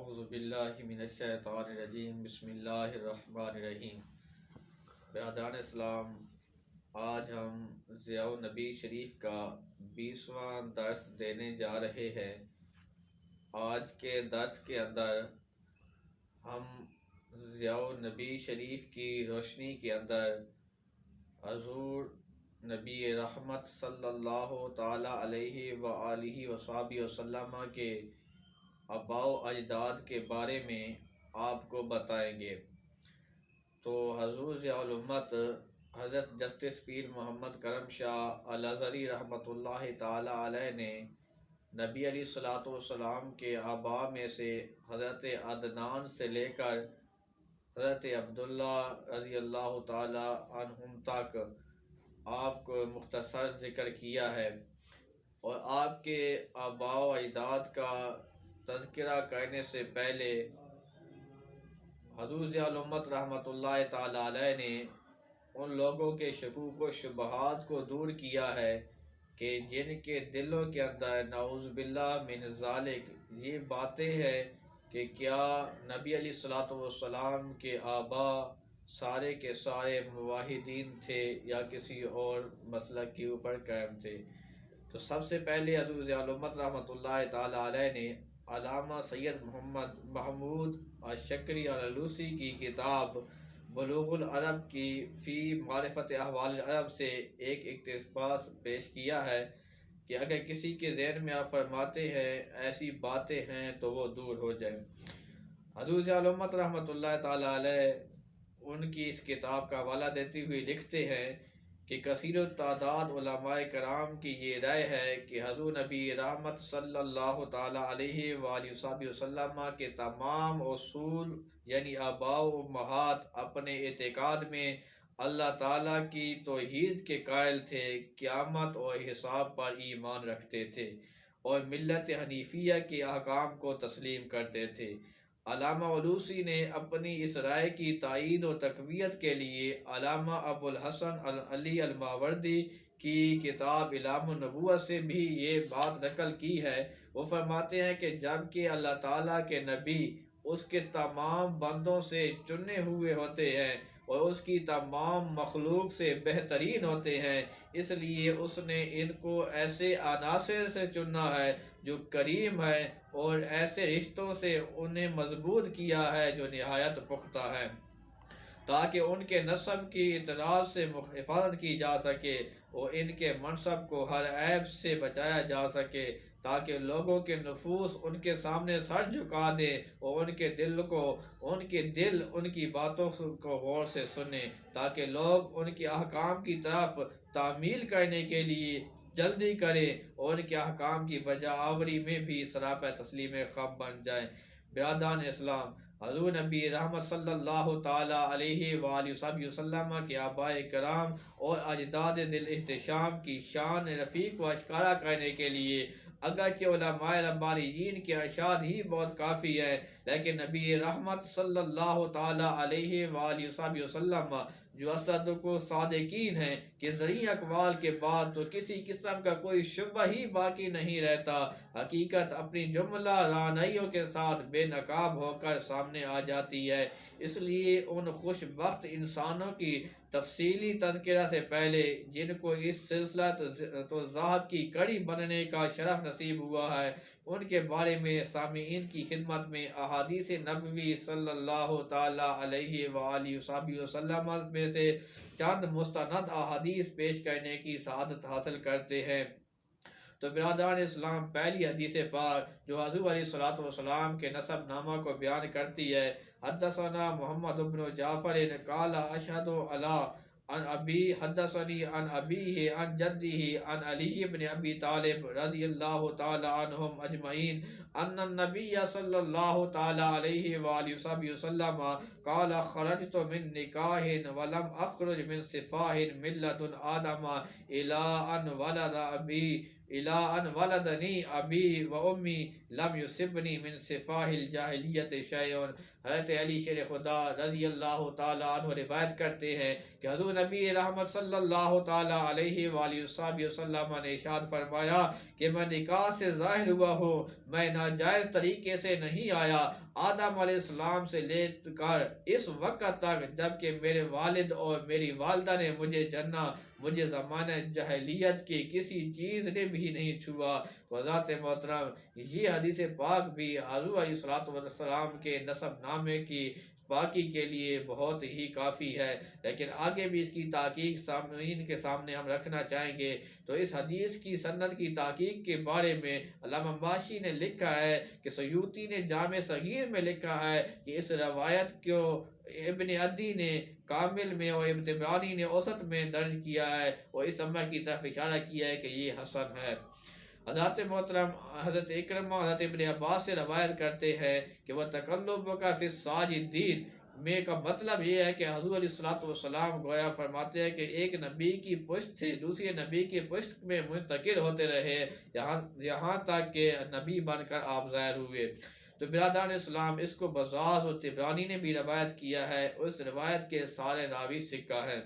اعوذ باللہ من الشیطان الرجیم بسم اللہ الرحمن الرحیم۔ برادران اسلام، آج ہم ضیاء النبی شریف کا 20واں درس دینے جا رہے ہیں۔ آج کے درس کے اندر ہم ضیاء النبی شریف کی روشنی کے اندر حضور نبی رحمت صلی اللہ تعالی علیہ وآلہ وصحبہ وسلم کے آباء و اجداد کے بارے میں آپ کو بتائیں گے۔ تو حضور ضیاء الامت حضرت جسٹس پیر محمد کرم شاہ الازہری رحمۃ اللہ تعالی علیہ نے نبی علیہ الصلوۃ والسلام کے آباء میں سے حضرت عدنان سے لے کر حضرت عبداللہ رضی اللہ تعالی عنہم تک آپ کو مختصر ذکر کیا ہے، اور آپ کے آباء و اجداد کا تذکرہ کرنے سے پہلے حضور ضیاء الامت رحمۃ اللہ تعالی علیہ نے ان لوگوں کے شکوک و شبہات کو دور کیا ہے کہ جن کے دلوں کے اندر نعوذ باللہ من ذالک یہ باتیں ہیں کہ کیا نبی علیہ الصلوۃ والسلام کے آباء سارے کے سارے موحدین تھے یا کسی اور مسلک کے اوپر قائم تھے۔ تو سب سے پہلے حضور ضیاء الامت رحمۃ اللہ تعالی علیہ نے علامہ سید محمد محمود الشکری الالوسی کی کتاب بلوغ العرب کی فی معرفت احوال العرب سے ایک اقتباس پیش کیا ہے کہ اگر کسی کے ذہن میں آپ فرماتے ہیں ایسی باتیں ہیں تو وہ دور ہو جائیں۔ حضور ضیاء الامت رحمۃ اللہ تعالی علیہ ان کی اس کتاب کا حوالہ دیتے ہوئے لکھتے ہیں کہ کثیر التعداد علماء کرام کی یہ رائے ہے کہ حضور نبی رحمت صلی اللہ تعالی علیہ وآلہ وسلم کے تمام اصول یعنی آباء و امہات اپنے اعتقاد میں اللہ تعالیٰ کی توحید کے قائل تھے، قیامت اور حساب پر ایمان رکھتے تھے اور ملت حنیفیہ کے احکام کو تسلیم کرتے تھے۔ علامہ علوسی نے اپنی اس رائے کی تائید و تقویت کے لیے علامہ ابو الحسن علی الماوردی کی کتاب اعلام النبوت سے بھی یہ بات نقل کی ہے۔ وہ فرماتے ہیں کہ جب کہ اللہ تعالیٰ کے نبی اس کے تمام بندوں سے چنے ہوئے ہوتے ہیں اور اس کی تمام مخلوق سے بہترین ہوتے ہیں، اس لیے اس نے ان کو ایسے عناصر سے چنا ہے جو کریم ہے اور ایسے رشتوں سے انہیں مضبوط کیا ہے جو نہایت پختہ ہیں، تاکہ ان کے نسب کی اعتراض سے حفاظت کی جا سکے اور ان کے منصب کو ہر عیب سے بچایا جا سکے، تاکہ لوگوں کے نفوس ان کے سامنے سر جھکا دیں اور ان کے دل ان کی باتوں کو غور سے سنیں، تاکہ لوگ ان کے احکام کی طرف تعمیل کرنے کے لیے جلدی کریں اور ان کے احکام کی بجا آوری میں بھی سراپہ تسلیم خم بن جائیں۔ برادران اسلام، حضور نبی رحمت صلی اللہ تعالی علیہ وآلہ وسلم کے آباء کرام اور اجداد ذی الاحتشام کی شان رفیع کو اشکارا کرنے کے لیے اگرچہ علماء ربانیین کے ارشاد ہی بہت کافی ہے، لیکن نبی رحمت صلی اللہ تعالی علیہ وآلہ وسلم جو اصدق و صادقین ہیں کہ زرعی اقوال کے بعد تو کسی قسم کا کوئی شبہ ہی باقی نہیں رہتا، حقیقت اپنی جملہ رعنائیوں کے ساتھ بے نقاب ہو کر سامنے آ جاتی ہے۔ اس لیے ان خوش بخت انسانوں کی تفصیلی تذکرہ سے پہلے جن کو اس سلسلہ تو ذات کی کڑی بننے کا شرف نصیب ہوا ہے، ان کے بارے میں سامعین کی خدمت میں احادیث نبوی صلی اللہ تعالی علیہ وآلہ وسلم میں سے چند مستند احادیث پیش کرنے کی سعادت حاصل کرتے ہیں۔ تو برادران اسلام، پہلی حدیث پاک جو حضور علیہ الصلوۃ والسلام کے نسب نامہ کو بیان کرتی ہے، حدثنا محمد بن جعفر قال اشہد علی عن ابی حدثنی عن ابیہ عن جدہ عن علی بن ابی طالب رضی اللہ تعالی عنہم اجمعین ان النبی صلی اللہ تعالی علیہ وآلہ وسلم قال خرجت من نکاح ولم اخرج من صفاح من لدن آدم الى ان ولد ابی الا ان ولدنی ابی و امی لم یصبنی من صفاہ الجاہلیت شیء۔ حضرت علی شیر خدا رضی اللہ تعالی عنہ روایت کرتے ہیں کہ حضور نبی رحمت صلی اللہ تعالی علیہ وآلہ وسلم نے ارشاد فرمایا کہ میں نکاح سے ظاہر ہوا ہوں، میں ناجائز طریقے سے نہیں آیا آدم علیہ السلام سے لے کر اس وقت تک جب کہ میرے والد اور میری والدہ نے مجھے جنا، مجھے زمانہ جاہلیت کی کسی چیز نے بھی نہیں چھوا۔ وذات محترم یہ حدیث پاک بھی حضور علیہ السلام کے نسب نامے کی پاکی کے لیے بہت ہی کافی ہے، لیکن آگے بھی اس کی تحقیق سامعین کے سامنے ہم رکھنا چاہیں گے۔ تو اس حدیث کی سند کی تحقیق کے بارے میں علامہ ماشی نے لکھا ہے کہ سیوطی نے جامع صغیر میں لکھا ہے کہ اس روایت کو ابن عدی نے کامل میں اور ابن طبرانی نے اوسط میں درج کیا ہے اور اس امر کی طرف اشارہ کیا ہے کہ یہ حسن ہے۔ حضرت محترم حضرت اکرمہ حضرت ابن عباس سے روایت کرتے ہیں کہ وہ تقلب کا فی الساجدین میں کا مطلب یہ ہے کہ حضور علیہ السلام گویا فرماتے ہیں کہ ایک نبی کی پشت سے دوسرے نبی کی پشت میں منتقل ہوتے رہے یہاں تک کہ نبی بن کر آپ ظاہر ہوئے۔ تو برادران اسلام اس کو بزاز اور طبرانی نے بھی روایت کیا ہے، اس روایت کے سارے راوی سکہ ہیں۔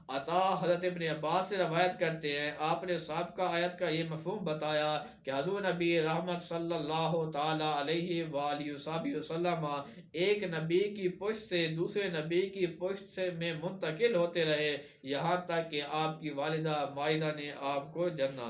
عطا حضرت ابن عباس سے روایت کرتے ہیں آپ نے سابقہ آیت کا یہ مفہوم بتایا کہ حضور نبی رحمت صلی اللہ تعالی علیہ وآلہ وسلم ایک نبی کی پشت سے دوسرے نبی کی پشت سے میں منتقل ہوتے رہے یہاں تک کہ آپ کی والدہ مائدہ نے آپ کو جنا۔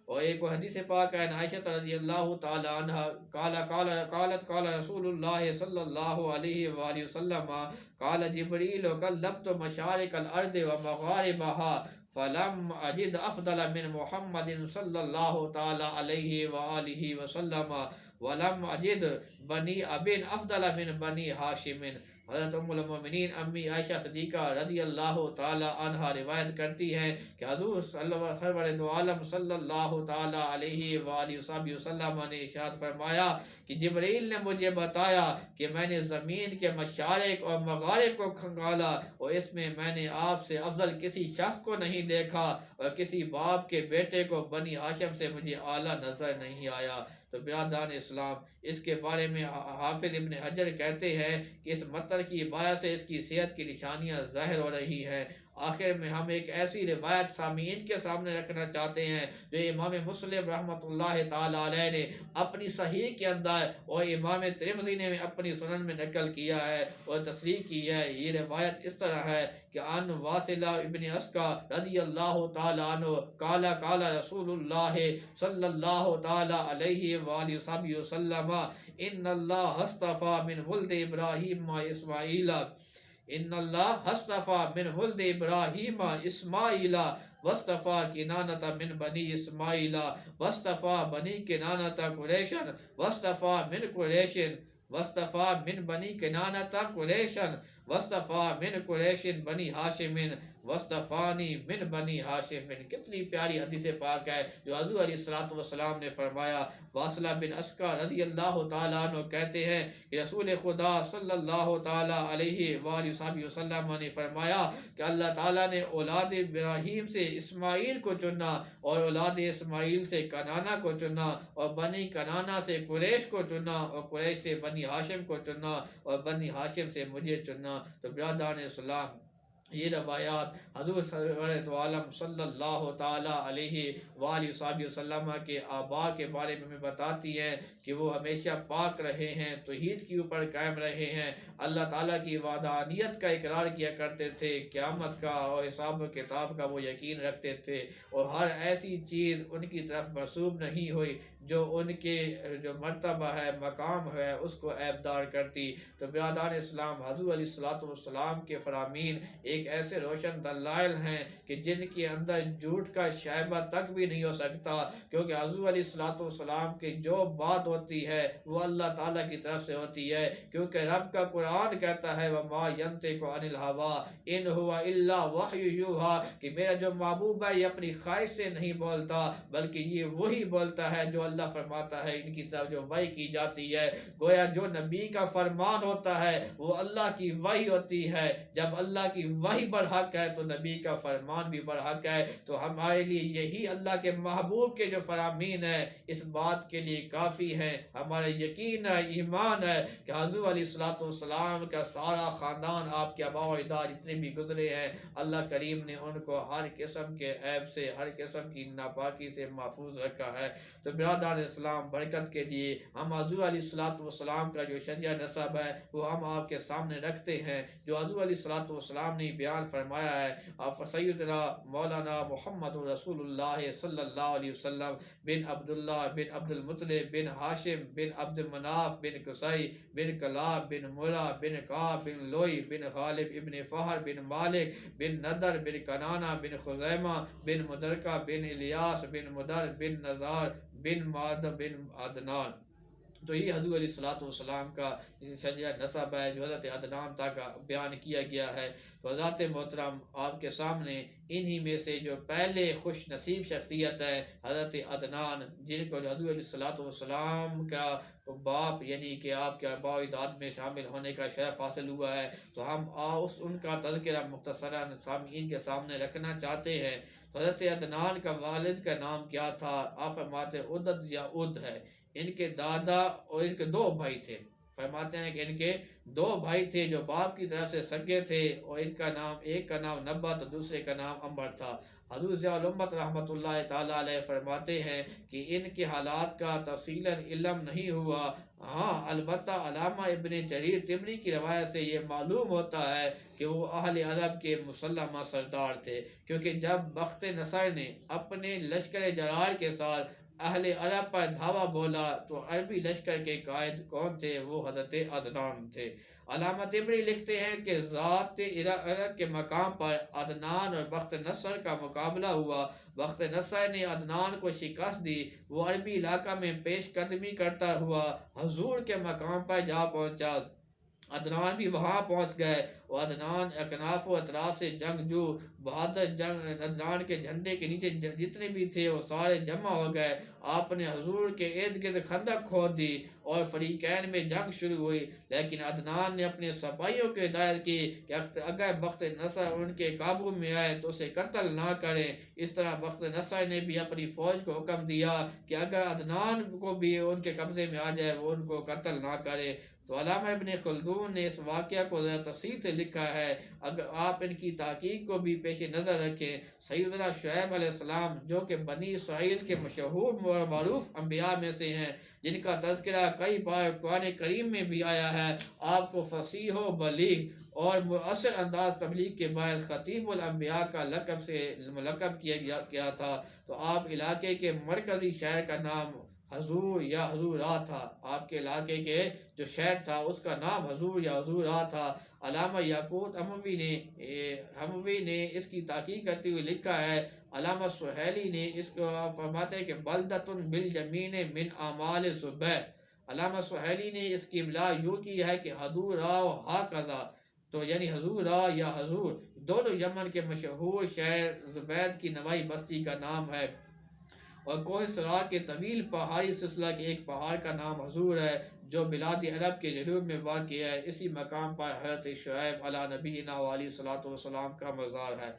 اور ایک حدیث پاک ہے عائشہ رضی اللہ تعالی عنہ قال رسول اللہ صلی اللہ علیہ وآلہ وسلم قال جبریل کلبت مشارق الارض ومغاربها فلم اجد افضل من محمد صلی اللہ تعالی علیہ وآلہ وسلم ولم اجد بنی ابن افضل من بنی ہاشم۔ حضرت ام المؤمنین امی عائشہ صدیقہ رضی اللہ تعالی عنہ روایت کرتی ہیں کہ حضور سرور دو عالم صلی اللہ تعالی علیہ وآلہ وسلم نے ارشاد فرمایا کہ جبرائیل نے مجھے بتایا کہ میں نے زمین کے مشارق اور مغارب کو کھنگالا اور اس میں نے آپ سے افضل کسی شخص کو نہیں دیکھا اور کسی باپ کے بیٹے کو بنی ہاشم سے مجھے اعلیٰ نظر نہیں آیا۔ تو برادران اسلام اس کے بارے میں حافظ ابن حجر کہتے ہیں کہ اس متن کی عبارت سے اس کی صحت کی نشانیاں ظاہر ہو رہی ہیں۔ آخر میں ہم ایک ایسی روایت سامعین کے سامنے رکھنا چاہتے ہیں جو امام مسلم رحمۃ اللہ تعالی علیہ نے اپنی صحیح کے اندر اور امام ترمذی نے اپنی سنن میں نقل کیا ہے اور تصریح کی ہے۔ یہ روایت اس طرح ہے کہ عن واصلہ ابن اسقا رضی اللہ تعالی عنہ قال قال رسول اللہ صلی اللہ تعالی علیہ وآلہ وسلم ان اللہ اصطفى من ولد ابراہیم اسماعیل ان اللہ اصطفى من ولد ابراہیم اسماعیل واصطفى کنانۃ من بنی اسماعیل واصطفى بنی کنانۃ قریشا واصطفى من قریش واصطفى من بنی کنانۃ قریشا واصطفى من قریش بنی ہاشم واصطفانی من بنی ہاشم۔ کتنی پیاری حدیث پاک ہے جو حضور علیہ السلام نے فرمایا۔ واصلہ بن اسقا رضی اللہ تعالیٰ عنہ کہتے ہیں کہ رسول خدا صلی اللہ تعالیٰ علیہ وآلہ وسلم نے فرمایا کہ اللہ تعالیٰ نے اولاد ابراہیم سے اسماعیل کو چنا اور اولاد اسماعیل سے کنانہ کو چنا اور بنی کنانہ سے قریش کو چنا اور قریش سے بنی ہاشم کو چنا اور بنی ہاشم سے مجھے چنا۔ تو برادران اسلام یہ روایات حضور سرور عالم صلی اللہ تعالی علیہ وآلہ وسلم کے آباء کے بارے میں بتاتی ہیں کہ وہ ہمیشہ پاک رہے ہیں، توحید کے اوپر قائم رہے ہیں، اللہ تعالیٰ کی وحدانیت کا اقرار کیا کرتے تھے، قیامت کا اور حساب و کتاب کا وہ یقین رکھتے تھے اور ہر ایسی چیز ان کی طرف منسوب نہیں ہوئی جو ان کے جو مرتبہ ہے مقام ہے اس کو عیبدار کرتی۔ تو برادران اسلام حضور علیہ السلام کے فرامین ایک ایسے روشن دلائل ہیں کہ جن کے اندر جھوٹ کا شائبہ تک بھی نہیں ہو سکتا، کیونکہ حضور علیہ السلام کی جو بات ہوتی ہے وہ اللہ تعالیٰ کی طرف سے ہوتی ہے، کیونکہ رب کا قرآن کہتا ہے وَمَا يَنْطِقُ عَنِ الْهَوَىٰ إِنْ هُوَ إِلَّا وَحْيٌ يُوحَىٰ کہ میرا جو محبوب ہے یہ اپنی خواہش سے نہیں بولتا بلکہ یہ وہی بولتا ہے جو اللہ فرماتا ہے ان کی طرف جو وحی کی جاتی ہے، گویا جو نبی کا فرمان ہوتا ہے وہ اللہ کی وحی ہوتی ہے۔ جب اللہ کی وحی برحق ہے تو نبی کا فرمان بھی برحق ہے۔ تو ہمارے لیے یہی اللہ کے محبوب کے جو فرامین ہیں اس بات کے لیے کافی ہیں۔ ہمارا یقین ہے، ایمان ہے کہ حضور علیہ الصلوۃ والسلام کا سارا خاندان، آپ کے آباء و اجداد جتنے بھی گزرے ہیں، اللہ کریم نے ان کو ہر قسم کے عیب سے، ہر قسم کی ناپاکی سے محفوظ رکھا ہے۔ تو برادران اسلام، برکت کے لیے ہم حضور علیہ الصلوۃ والسلام کا جو شجع نسب ہے وہ ہم آپ کے سامنے رکھتے ہیں، جو حضور علیہ الصلوۃ والسلام نے بیان فرمایا ہے۔ آپ سیدنا مولانا محمد رسول اللہ صلی اللہ علیہ وسلم بن عبداللہ بن عبد المطلب بن ہاشم بن عبد مناف بن قصی بن کلاب بن مرہ بن کعب بن لوئی بن غالب ابن فہر بن مالک بن ندر بن کنانہ بن خزیمہ بن مدرکہ بن الیاس بن مدر بن نزار بن ماد بن عدنان۔ تو یہ حضور علیہ الصلوۃ والسلام کا شجع نسب ہے جو حضرت عدنان تک بیان کیا گیا ہے۔ تو حضرات محترم، آپ کے سامنے انہی میں سے جو پہلے خوش نصیب شخصیت ہے حضرت عدنان، جن کو حضور علیہ الصلوۃ والسلام کا باپ یعنی کہ آپ کے آباء و اجداد میں شامل ہونے کا شرف حاصل ہوا ہے، تو ہم ان کا تذکرہ مختصراً سامعین کے سامنے رکھنا چاہتے ہیں۔ تو حضرت عدنان کا والد کا نام کیا تھا؟ آپ فرماتے عدد یا اد ہے۔ ان کے دادا اور ان کے دو بھائی تھے، فرماتے ہیں کہ ان کے دو بھائی تھے جو باپ کی طرف سے سگے تھے، اور ان کا نام، ایک کا نام نبت اور دوسرے کا نام عمر تھا۔ حضور ضیاء الامت رحمۃ اللہ تعالیٰ علیہ فرماتے ہیں کہ ان کے حالات کا تفصیلاً علم نہیں ہوا، ہاں البتہ علامہ ابن جریر طبری کی روایت سے یہ معلوم ہوتا ہے کہ وہ اہل عرب کے مسلمہ سردار تھے، کیونکہ جب بخت نصر نے اپنے لشکر جرار کے ساتھ اہل عرب پر دھاوا بولا تو عربی لشکر کے قائد کون تھے؟ وہ حضرت عدنان تھے۔ علامہ طبری لکھتے ہیں کہ ذات عرق کے مقام پر عدنان اور بخت نصر کا مقابلہ ہوا۔ بخت نصر نے عدنان کو شکست دی، وہ عربی علاقہ میں پیش قدمی کرتا ہوا حضور کے مقام پر جا پہنچا۔ عدنان بھی وہاں پہنچ گئے اور عدنان اکناف و اطراف سے جنگجو بہادر عدنان کے جھنڈے کے نیچے جتنے بھی تھے وہ سارے جمع ہو گئے۔ آپ نے حضور کے ارد گرد خندق کھود دی اور فریقین میں جنگ شروع ہوئی، لیکن عدنان نے اپنے سپاہیوں کو ہدایت کی کہ اگر بخت نصر ان کے قابو میں آئے تو اسے قتل نہ کریں۔ اس طرح بخت نصر نے بھی اپنی فوج کو حکم دیا کہ اگر عدنان کو بھی ان کے قبضے میں آ جائے وہ ان کو قتل نہ کرے۔ تو علامہ ابن خلدون نے اس واقعہ کو ذرا تفصیل سے لکھا ہے، اگر آپ ان کی تحقیق کو بھی پیش نظر رکھیں۔ سیدنا شعیب علیہ السلام جو کہ بنی اسرائیل کے مشہور اور معروف انبیاء میں سے ہیں، جن کا تذکرہ کئی بار قرآن کریم میں بھی آیا ہے، آپ کو فصیح و بلیغ اور مؤثر انداز تبلیغ کے باعث خطیب الانبیاء کا لقب سے ملقب کیا گیا تھا۔ تو آپ علاقے کے مرکزی شہر کا نام حضور یا حضورا تھا، آپ کے علاقے کے جو شہر تھا اس کا نام حضور یا حضورا تھا۔ علامہ یاقوت حموی نے اس کی تحقیق کرتے ہوئے لکھا ہے، علامہ سہیلی نے اس کو فرماتے ہیں کہ بلدۃ بالیمین من اعمال زبید۔ علامہ سہیلی نے اس کی املا یوں کی ہے کہ حضورا ہاکذا، تو یعنی حضورا یا حضور دونوں یمن کے مشہور شہر زبید کی نوائی بستی کا نام ہے، اور کوہ سرا کے طویل پہاڑی سلسلہ کے ایک پہاڑ کا نام حضور ہے جو بلاد عرب کے جنوب میں واقع ہے۔ اسی مقام پر حضرت شعیب علیہ نبینا علیہ الصلوۃ والسلام کا مزار ہے۔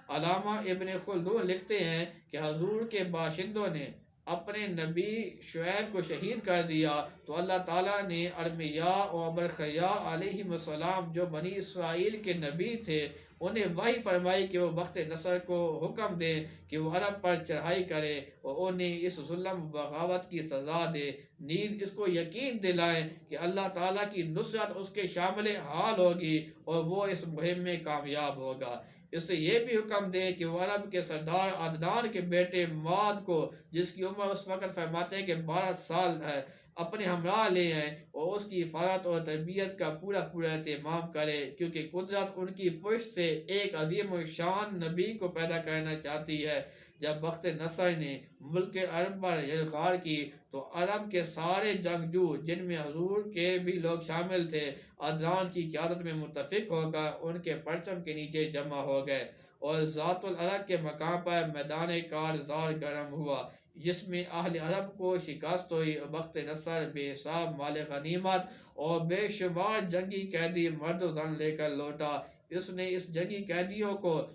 علامہ ابن خلدون لکھتے ہیں کہ حضور کے باشندوں نے اپنے نبی شعیب کو شہید کر دیا تو اللہ تعالیٰ نے ارمیا و برخیا علیہ السلام جو بنی اسرائیل کے نبی تھے انہیں وحی فرمائی کہ وہ بخت نصر کو حکم دیں کہ وہ عرب پر چڑھائی کرے اور انہیں اس ظلم بغاوت کی سزا دے، نیز اس کو یقین دلائیں کہ اللہ تعالیٰ کی نصرت اس کے شامل حال ہوگی اور وہ اس مہم میں کامیاب ہوگا۔ اس سے یہ بھی حکم دے کہ وہ عرب کے سردار عدنان کے بیٹے ماد کو، جس کی عمر اس وقت فرماتے ہیں کہ 12 سال ہے، اپنے ہمراہ لے آئیں اور اس کی حفاظت اور تربیت کا پورا اہتمام کرے، کیونکہ قدرت ان کی پشت سے ایک عظیم الشان نبی کو پیدا کرنا چاہتی ہے۔ جب بخت نصر نے ملک عرب پر یلغار کی تو عرب کے سارے جنگجو جن میں حضور کے بھی لوگ شامل تھے عدنان کی قیادت میں متفق ہو کر ان کے پرچم کے نیچے جمع ہو گئے اور ذات العرق کے مقام پر میدان کارزار گرم ہوا۔ جس میں اہل عرب کو شکست ہوئی، وقت نصر بے حساب مال غنیمت اور بے شمار جنگی قیدی مرد و زن لے کر لوٹا۔ اس نے اس جنگی قیدیوں کو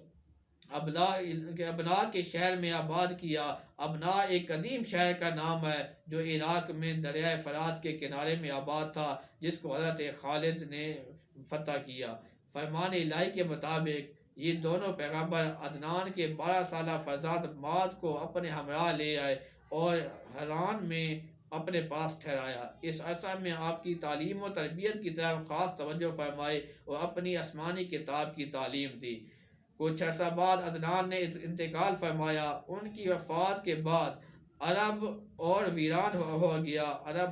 ابنا کے شہر میں آباد کیا۔ ابنا ایک قدیم شہر کا نام ہے جو عراق میں دریائے فرات کے کنارے میں آباد تھا، جس کو حضرت خالد نے فتح کیا۔ فرمان الہی کے مطابق یہ دونوں پیغمبر عدنان کے 12 سالہ فرزند ماد کو اپنے ہمراہ لے آئے اور حران میں اپنے پاس ٹھہرایا۔ اس عرصہ میں آپ کی تعلیم و تربیت کی طرف خاص توجہ فرمائی اور اپنی آسمانی کتاب کی تعلیم دی۔ کچھ عرصہ بعد عدنان نے انتقال فرمایا۔ ان کی وفات کے بعد عرب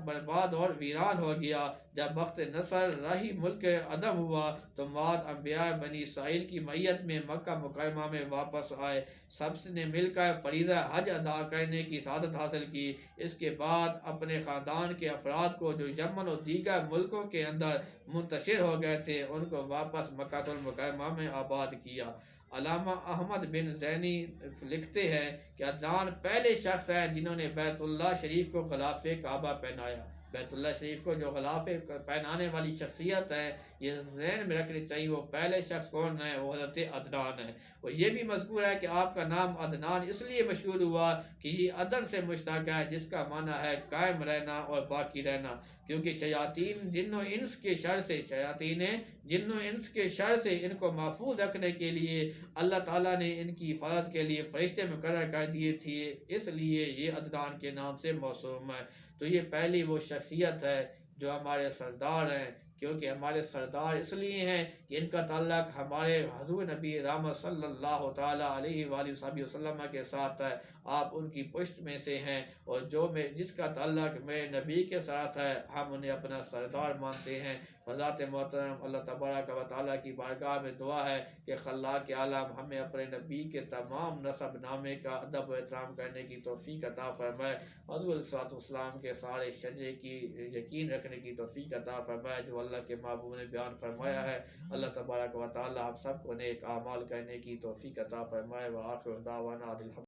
برباد اور ویران ہو گیا۔ جب وقت نصر راہی ملک عدم ہوا تو ماد انبیاء بنی اسرائیل کی معیت میں مکہ مکرمہ میں واپس آئے۔ سب نے مل کر فریضہ حج ادا کرنے کی سعادت حاصل کی۔ اس کے بعد اپنے خاندان کے افراد کو جو یمن اور دیگر ملکوں کے اندر منتشر ہو گئے تھے ان کو واپس مکہ المکرمہ میں آباد کیا۔ علامہ احمد بن زینی لکھتے ہیں کہ عدنان پہلے شخص ہیں جنہوں نے بیت اللہ شریف کو غلاف کعبہ پہنایا۔ بیت اللہ شریف کو جو غلاف پہنانے والی شخصیت ہے، یہ ذہن میں رکھنی چاہیے، وہ پہلے شخص کون ہے؟ وہ حضرت عدنان ہے۔ اور یہ بھی مذکور ہے کہ آپ کا نام عدنان اس لیے مشہور ہوا کہ یہ عدن سے مشتق ہے، جس کا معنی ہے قائم رہنا اور باقی رہنا، کیونکہ شیاطین جن و انس کے شر سے ان کو محفوظ رکھنے کے لیے اللہ تعالیٰ نے ان کی حفاظت کے لیے فرشتے مقرر کر دیے تھے، اس لیے یہ عدنان کے نام سے موسوم ہے۔ تو یہ پہلی وہ شخصیت ہے جو ہمارے سردار ہیں، کیونکہ ہمارے سردار اس لیے ہیں کہ ان کا تعلق ہمارے حضور نبی رحمت صلی اللہ تعالیٰ علیہ وآلہ وسلم کے ساتھ ہے۔ آپ ان کی پشت میں سے ہیں، اور جس کا تعلق میرے نبی کے ساتھ ہے ہم انہیں اپنا سردار مانتے ہیں۔ حضرات محترم، اللہ تبارک و تعالیٰ کی بارگاہ میں دعا ہے کہ خلاق عالم ہمیں اپنے نبی کے تمام نسب نامے کا ادب و احترام کرنے کی توفیق عطا فرمائے، حضور صلی اللہ علیہ وسلم کے سارے شجرے کی یقین رکھنے کی توفیق عطا فرمائے جو اللہ کے محبوب نے بیان فرمایا ہے۔ اللہ تبارک و تعالیٰ ہم سب کو نیک اعمال کرنے کی توفیق عطا فرمائے۔ وآخر دعوانا